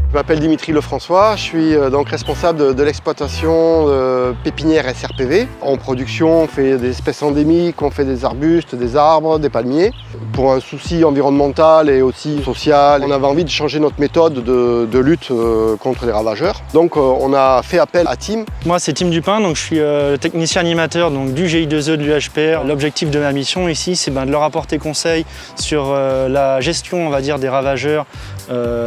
Je m'appelle Dimitri Lefrançois, je suis donc responsable de l'exploitation pépinière SRPV. En production, on fait des espèces endémiques, on fait des arbustes, des arbres, des palmiers. Pour un souci environnemental et aussi social, on avait envie de changer notre méthode de lutte contre les ravageurs. Donc on a fait appel à Tim. Moi c'est Tim Dupin, donc je suis technicien animateur donc, du GI2E de l'UHPR. L'objectif de ma mission ici, c'est de leur apporter conseil sur la gestion, on va dire, des ravageurs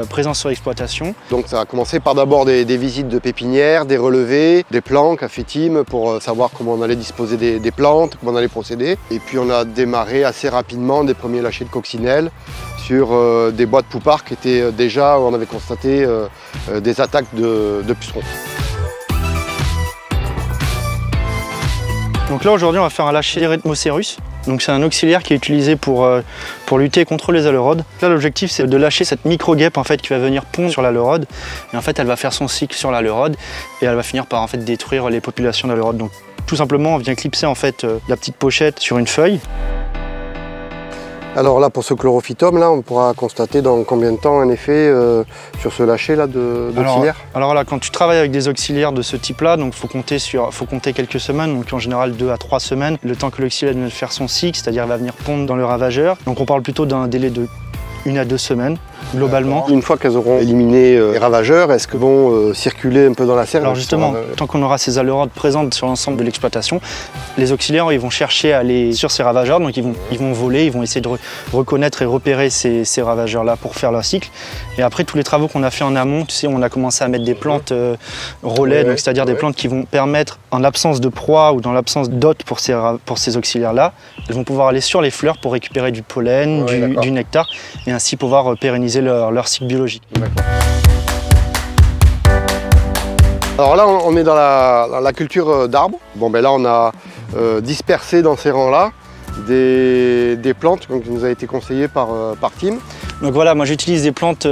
présents sur l'exploitation. Donc ça a commencé par d'abord des visites de pépinières, des relevés, des plans qu'a fait Tim pour savoir comment on allait disposer des plantes, comment on allait procéder. Et puis on a démarré assez rapidement des premiers lâchers de coccinelles sur des bois de poupard qui étaient déjà, où on avait constaté des attaques de pucerons. Donc là aujourd'hui on va faire un lâcher d'Eretmocerus. Donc c'est un auxiliaire qui est utilisé pour lutter contre les aleurodes. Là l'objectif c'est de lâcher cette micro-guêpe en fait, qui va venir pondre sur l'aleurode. Et en fait elle va faire son cycle sur l'aleurode et elle va finir par en fait, détruire les populations d'aleurodes. Donc tout simplement on vient clipser en fait, la petite pochette sur une feuille. Alors là, pour ce chlorophytum, là, on pourra constater dans combien de temps un effet sur ce lâcher là d'auxiliaire. Alors là, quand tu travailles avec des auxiliaires de ce type-là, donc faut compter quelques semaines, donc en général 2 à 3 semaines, le temps que l'auxiliaire vienne faire son cycle, c'est-à-dire va venir pondre dans le ravageur. Donc on parle plutôt d'un délai de 1 à 2 semaines, globalement. Une fois qu'elles auront éliminé les ravageurs, est-ce qu'elles vont circuler un peu dans la serre? Alors justement, tant qu'on aura ces aleurodes présentes sur l'ensemble de l'exploitation, les auxiliaires ils vont chercher à aller sur ces ravageurs, donc ils vont voler, ils vont essayer de reconnaître et repérer ces ravageurs-là pour faire leur cycle. Et après tous les travaux qu'on a fait en amont, tu sais, on a commencé à mettre des plantes relais, donc c'est-à-dire des plantes qui vont permettre, en l'absence de proie ou dans l'absence d'hôtes pour ces auxiliaires-là, elles vont pouvoir aller sur les fleurs pour récupérer du pollen, du nectar, et ainsi pouvoir pérenniser leur cycle biologique. Alors là, on est dans la culture d'arbres. Bon, ben là, on a dispersé dans ces rangs-là des plantes qui nous a été conseillées par Tim. Donc voilà, moi j'utilise des plantes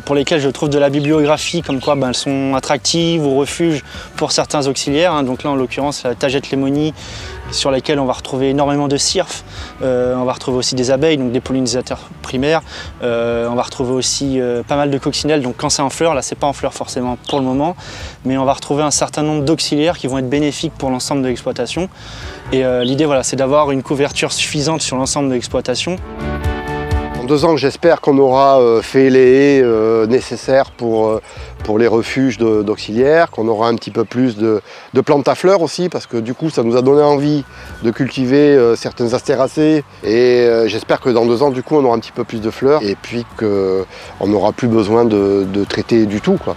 pour lesquelles je trouve de la bibliographie, comme quoi elles sont attractives ou refuges pour certains auxiliaires. Hein. Donc là en l'occurrence la tagette lémonie, sur laquelle on va retrouver énormément de cirfes. On va retrouver aussi des abeilles, donc des pollinisateurs primaires. On va retrouver aussi pas mal de coccinelles. Donc quand c'est en fleurs, là c'est pas en fleurs forcément pour le moment, mais on va retrouver un certain nombre d'auxiliaires qui vont être bénéfiques pour l'ensemble de l'exploitation. Et l'idée voilà, c'est d'avoir une couverture suffisante sur l'ensemble de l'exploitation. En 2 ans, j'espère qu'on aura fait les haies nécessaires pour les refuges d'auxiliaires, qu'on aura un petit peu plus de plantes à fleurs aussi, parce que du coup, ça nous a donné envie de cultiver certaines astéracées. Et j'espère que dans 2 ans, du coup, on aura un petit peu plus de fleurs et puis qu'on n'aura plus besoin de traiter du tout, quoi.